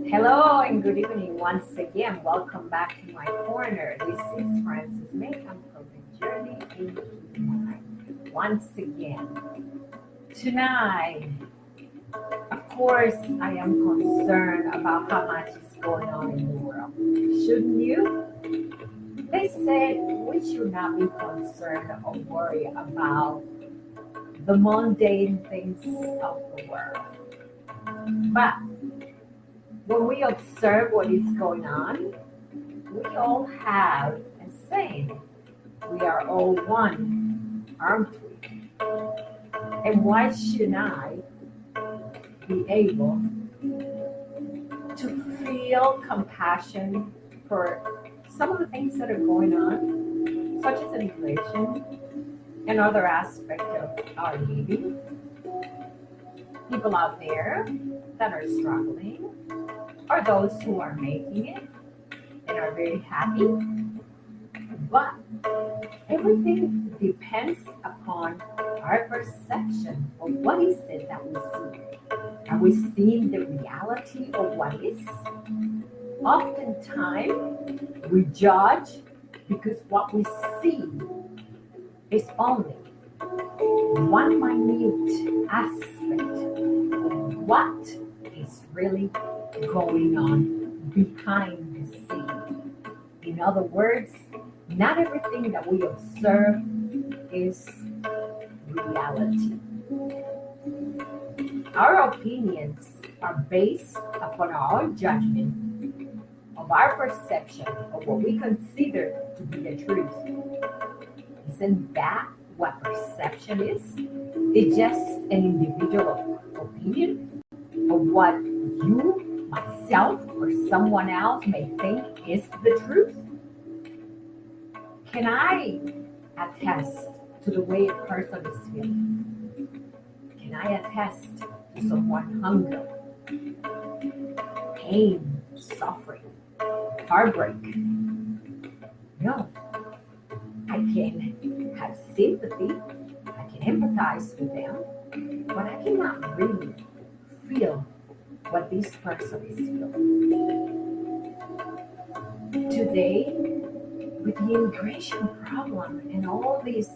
Hello and good evening once again. Welcome back to my corner. This is Francis Mahan from the Journey into Mind. Once again, tonight, of course, I am concerned about how much is going on in the world. Shouldn't you? They said we should not be concerned or worry about the mundane things of the world. But when we observe what is going on, we all have a saying. We are all one, aren't we? And why should I be able to feel compassion for some of the things that are going on, such as inflation and other aspects of our living? People out there that are struggling, or those who are making it and are very happy. But everything depends upon our perception of what is it that we see. Are we seeing the reality of what is? Oftentimes, we judge because what we see is only one minute aspect of what is really going on behind the scene. In other words, not everything that we observe is reality. Our opinions are based upon our judgment of our perception of what we consider to be the truth. Isn't that what perception is? It's just an individual opinion of what you, myself, or someone else may think is the truth. Can I attest to the way a person is feeling? Can I attest to someone hunger, pain, suffering, heartbreak? No. I can have sympathy, I can empathize with them, but I cannot really feel what this person is feeling. Today, with the immigration problem and all this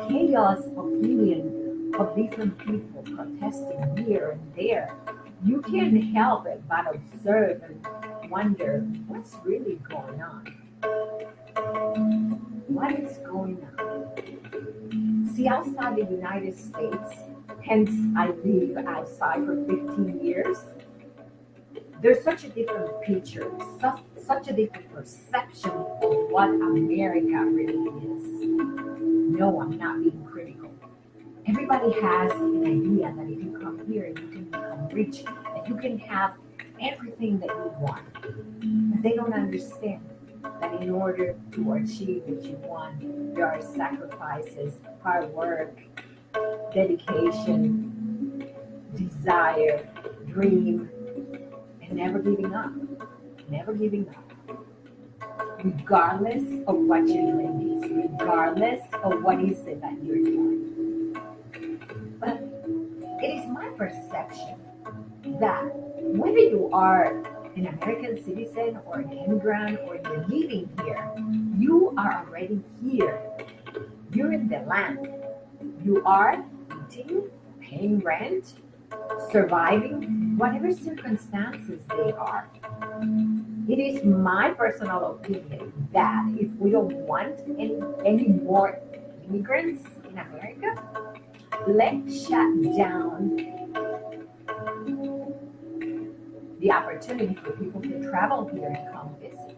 chaos opinion of different people protesting here and there, you can't help it but observe and wonder what's really going on. What is going on? See, outside the United States, hence I live outside for 15 years, there's such a different picture, such a different perception of what America really is. No, I'm not being critical. Everybody has an idea that if you come here, you can become rich, that you can have everything that you want. But they don't understand that in order to achieve what you want, there are sacrifices, hard work, dedication, desire, dream, and never giving up. Never giving up. Regardless of what your dream is, regardless of what is it that you're doing. But it is my perception that whether you are an American citizen or an immigrant or you're living here, you are already here. You're in the land. You are eating, paying rent, surviving, whatever circumstances they are. It is my personal opinion that if we don't want any more immigrants in America, let's shut down the opportunity for people to travel here and come visit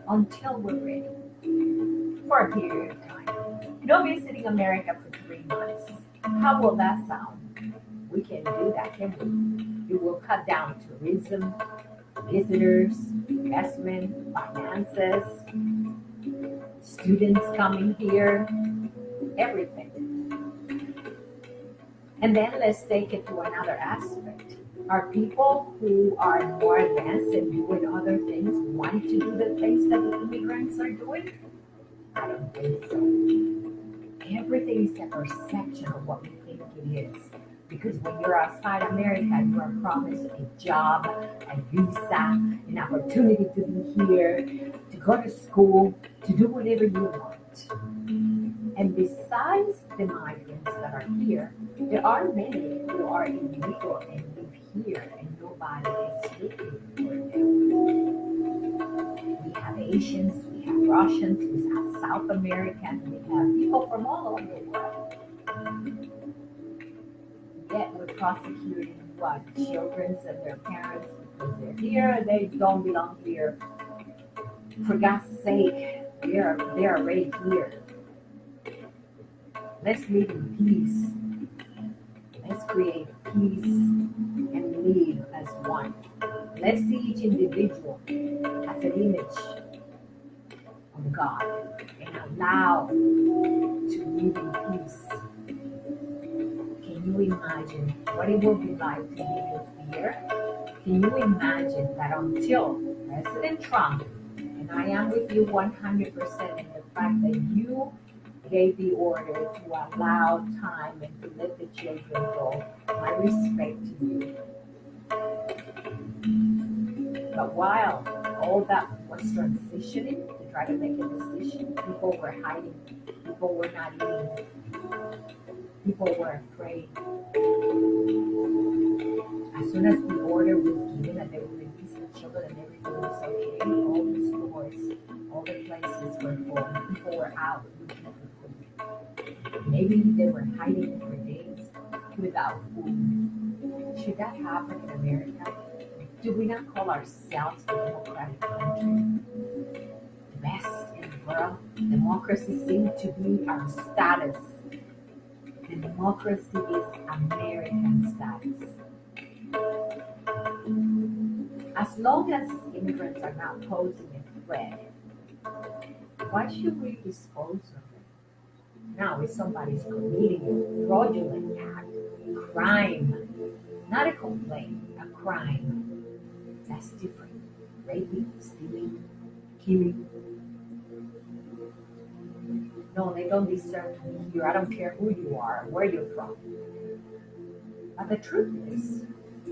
until we're ready for a period of time. No visiting America for 3 months. How will that sound? We can do that, can we? It will cut down tourism, visitors, investment, finances, students coming here, everything. And then let's take it to another aspect. Are people who are more advanced and doing other things want to do the things that the immigrants are doing? I don't think so. Everything is a perception of what we think it is. Because when you're outside America, you are promised a job, a visa, an opportunity to be here, to go to school, to do whatever you want. And besides the migrants that are here, there are many who are illegal and live here, and nobody is looking for them. We have Asians, we have Russians, we have South Americans, we have people from all over the world. Yet we're prosecuting what? Children and their parents because they're here, they don't belong here. For God's sake, they're already here. Let's live in peace. Let's create peace and live as one. Let's see each individual as an image of God and allow to live in peace. Can you imagine what it will be like to live in fear? Can you imagine that until President Trump, and I am with you 100% in the fact that you gave the order to allow time and to let the children go, my respect to you. But while all that was transitioning to try to make a decision, people were hiding, people were not eating, people were afraid. As soon as the order was given that they would release the children and everything was okay, all the stores, all the places were full, people were out looking for food. Maybe they were hiding for days without food. Should that happen in America? Do we not call ourselves a democratic country? The best in the world? Democracy seems to be our status. The democracy is American status. As long as immigrants are not posing a threat, why should we dispose of them? Now, if somebody's committing a fraudulent act, crime, not a complaint, a crime, that's different. Raping, stealing, killing. No, they don't deserve to be here. I don't care who you are, where you're from. But the truth is,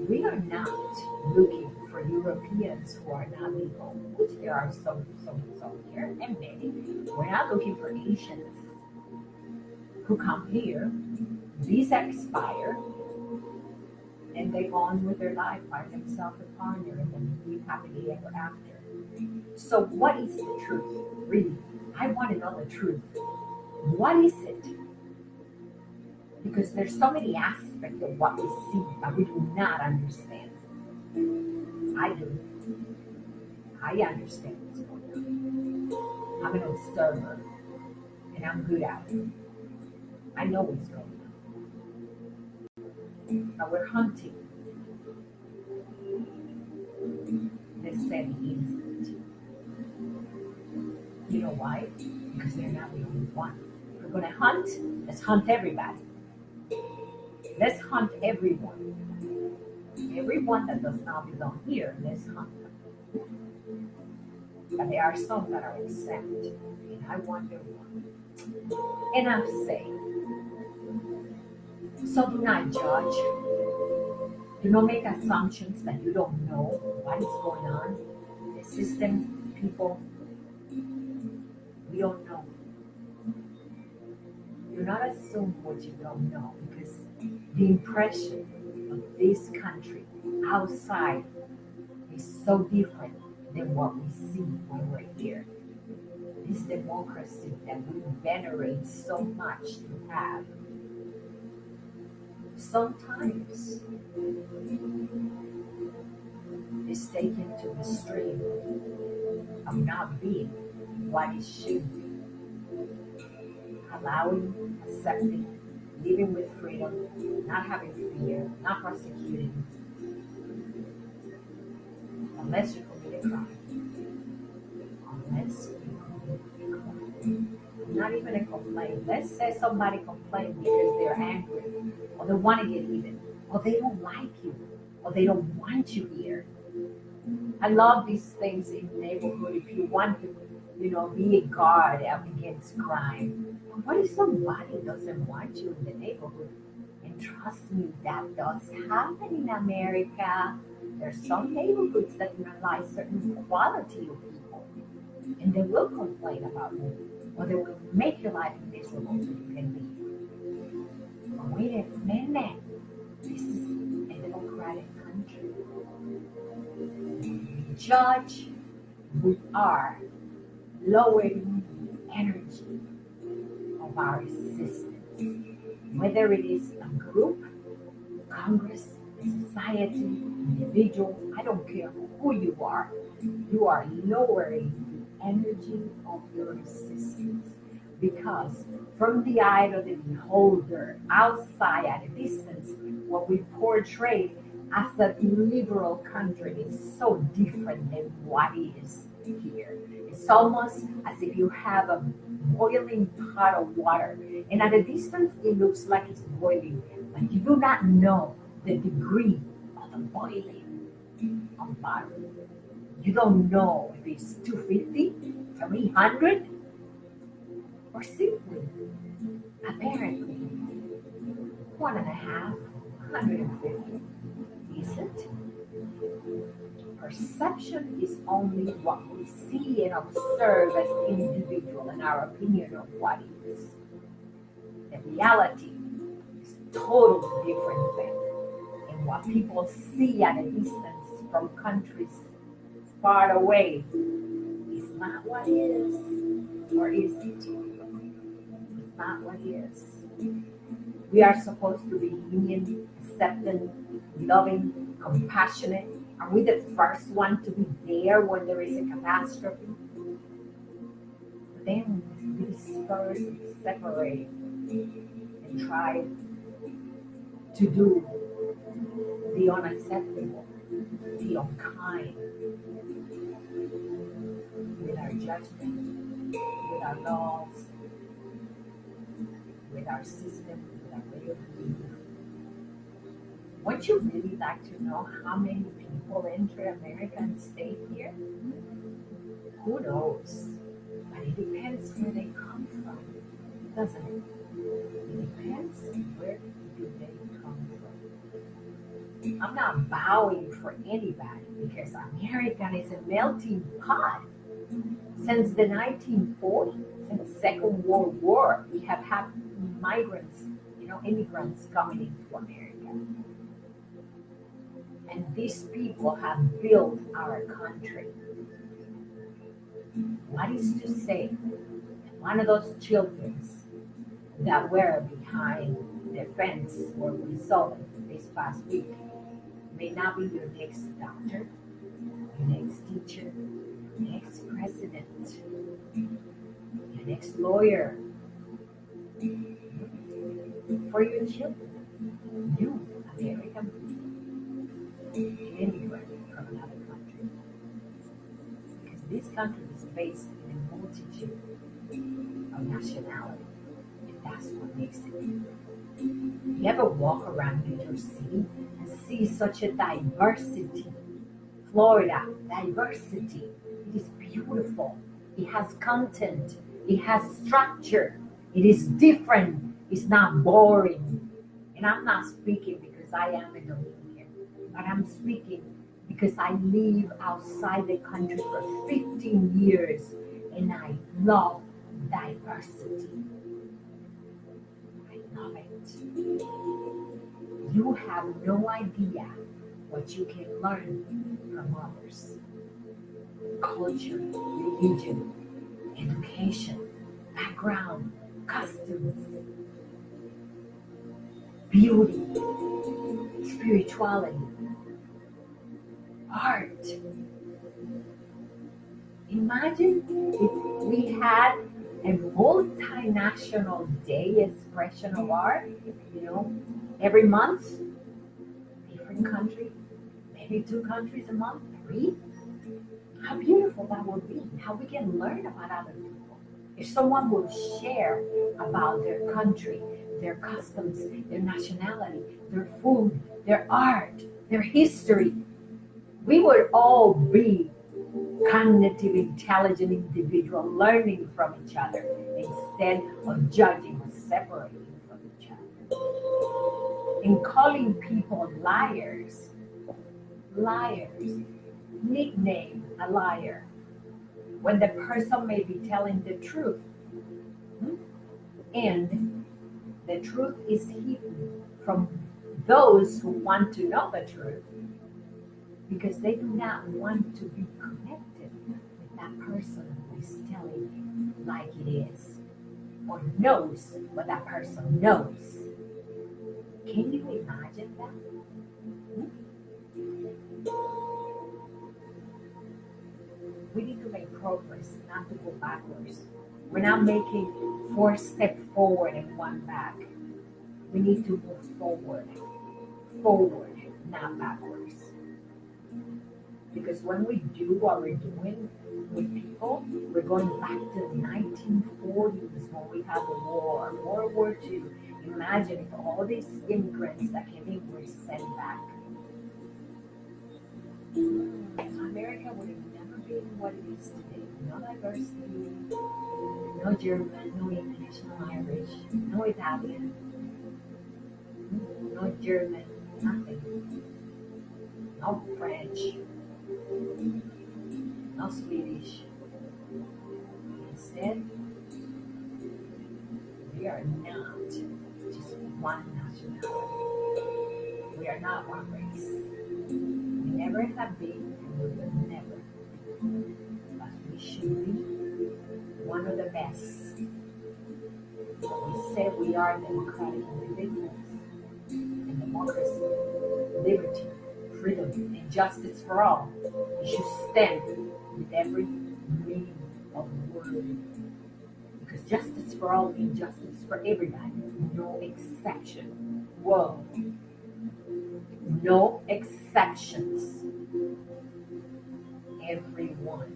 we are not looking for Europeans who are not legal, which there are some here, and many. We're not looking for Asians who come here, visa expire, and they go on with their life, find themselves a partner, and then live happily ever after. So what is the truth? Really, I want to know the truth. What is it? Because there's so many aspects of what we see that we do not understand. I do. I understand what's going on. I'm an observer, and I'm good at it. I know what's going on. But we're hunting. They said innocent. You know why? Because they're not the only one. If we're going to hunt, let's hunt everybody. Let's hunt everyone. Everyone that does not belong here, let's hunt them. But there are some that are exempt, and I wonder why. And I'm saying, so do not judge. Do not make assumptions that you don't know what is going on. The system, people, we don't know. Do not assume what you don't know, because the impression of this country outside is so different than what we see when we're here. This democracy that we venerate so much to have, sometimes is taken to the extreme of not being what it should be. Allowing, accepting, living with freedom, not having fear, not prosecuting, unless you commit a crime. Unless you commit a crime. Not even a complaint. Let's say somebody complains because they're angry, or they want to get even, or they don't like you, or they don't want you here. I love these things in the neighborhood. If you want to, be a guard up against crime. What if somebody doesn't want you in the neighborhood and trust me, that does happen in America. There's some neighborhoods that penalize certain quality of people, and they will complain about you, or they will make your life miserable so you can leave. But wait a minute, this is a democratic country. We judge, we are lowering the energy of our existence, whether it is a group, Congress, society, individual, I don't care who you are lowering the energy of your existence. Because from the eye of the beholder, outside at a distance, what we portray as a liberal country is so different than what is here. It's almost as if you have a boiling pot of water, and at a distance it looks like it's boiling, but you do not know the degree of the boiling of water. You don't know if it's 250, 300, or simply, apparently, 1.5, 150. Is it? Perception is only what we see and observe as individual and our opinion of what is. The reality is totally different thing. And what people see at a distance from countries far away is not what is, or is it? It's not what is. We are supposed to be lenient, accepting, loving, compassionate. Are we the first one to be there when there is a catastrophe? Then we disperse and separate and try to do the unacceptable, the unkind, with our judgment, with our laws, with our system, with our way of being. Would you really like to know how many people enter America and stay here? Who knows? But it depends where they come from, doesn't it? It depends where do they come from. I'm not bowing for anybody because America is a melting pot. Since the 1940s, since the Second World War, we have had migrants, immigrants coming into America. And these people have built our country. What is to say that one of those children that were behind the fence where we saw them this past week may not be your next doctor, your next teacher, your next president, your next lawyer? For your children, you, American immigrant from another country. Because this country is based in a multitude of nationality, and that's what makes it different. You ever walk around New York City and see such a diversity? Florida, diversity. It is beautiful. It has content. It has structure. It is different. It's not boring. And I'm not speaking because I am a Dominican, but I'm speaking because I live outside the country for 15 years and I love diversity. I love it. You have no idea what you can learn from others. Culture, religion, education, background, customs, beauty, spirituality, art. Imagine if we had a multinational day expression of art, every month, different country, maybe 2 countries a month, 3. How beautiful that would be, how we can learn about other people. If someone would share about their country, their customs, their nationality, their food, their art, their history, we would all be cognitive, intelligent individuals learning from each other instead of judging or separating from each other. And calling people liars, liars, nickname a liar, when the person may be telling the truth. Hmm? And the truth is hidden from those who want to know the truth because they do not want to be connected with that person who is telling it like it is or knows what that person knows. Can you imagine that? Hmm? We need to make progress, not to go backwards. We're not making 4 steps forward and 1 back. We need to move forward, forward, not backwards. Because when we do what we're doing with people, we're going back to the 1940s when we had the war, World War II. Imagine if all these immigrants that came in were sent back. America would have never been what it is today. No diversity, no German, no English, no Irish, no Italian, no German, nothing. No French, no Swedish. Instead, we are not just one nationality. We are not one race. We never have been, and we will never be. But we should be one of the best. We say we are democratic individuals and democracy, liberty, freedom, and justice for all. We should stand with every meaning of the word. Because justice for all means justice for everybody, no exception. Whoa, no exceptions. Everyone.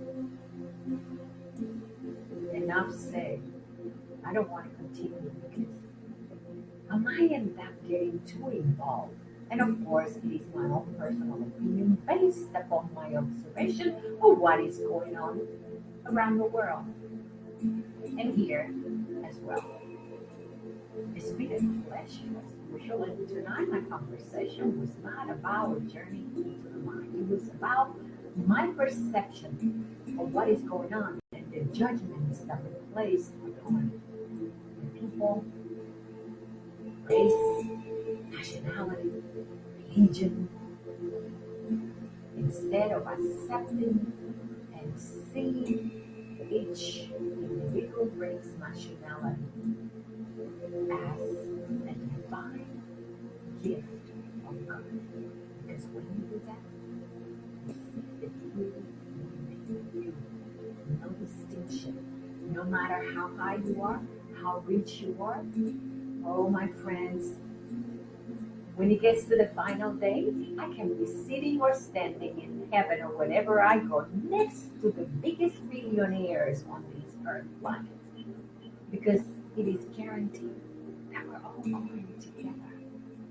Enough said. I don't want to continue because I might end up getting too involved. And of course, it is my own personal opinion based upon my observation of what is going on around the world and here as well. It's been a pleasure as usual. And tonight, my conversation was not about a journey into the mind. It was about my perception of what is going on and the judgments that were placed upon the people, race, nationality, religion, instead of accepting and seeing each individual race, nationality as a divine gift of God. Because when you do that, you see the beauty in you. No distinction. No matter how high you are, how rich you are. Oh, my friends, when it gets to the final day, I can be sitting or standing in heaven or wherever I go next to the biggest billionaires on this earth planet. Because it is guaranteed that we're all going together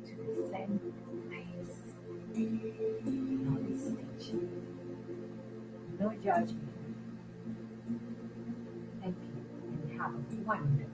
to the same place. No distinction, no judgment. Thank you and have a wonderful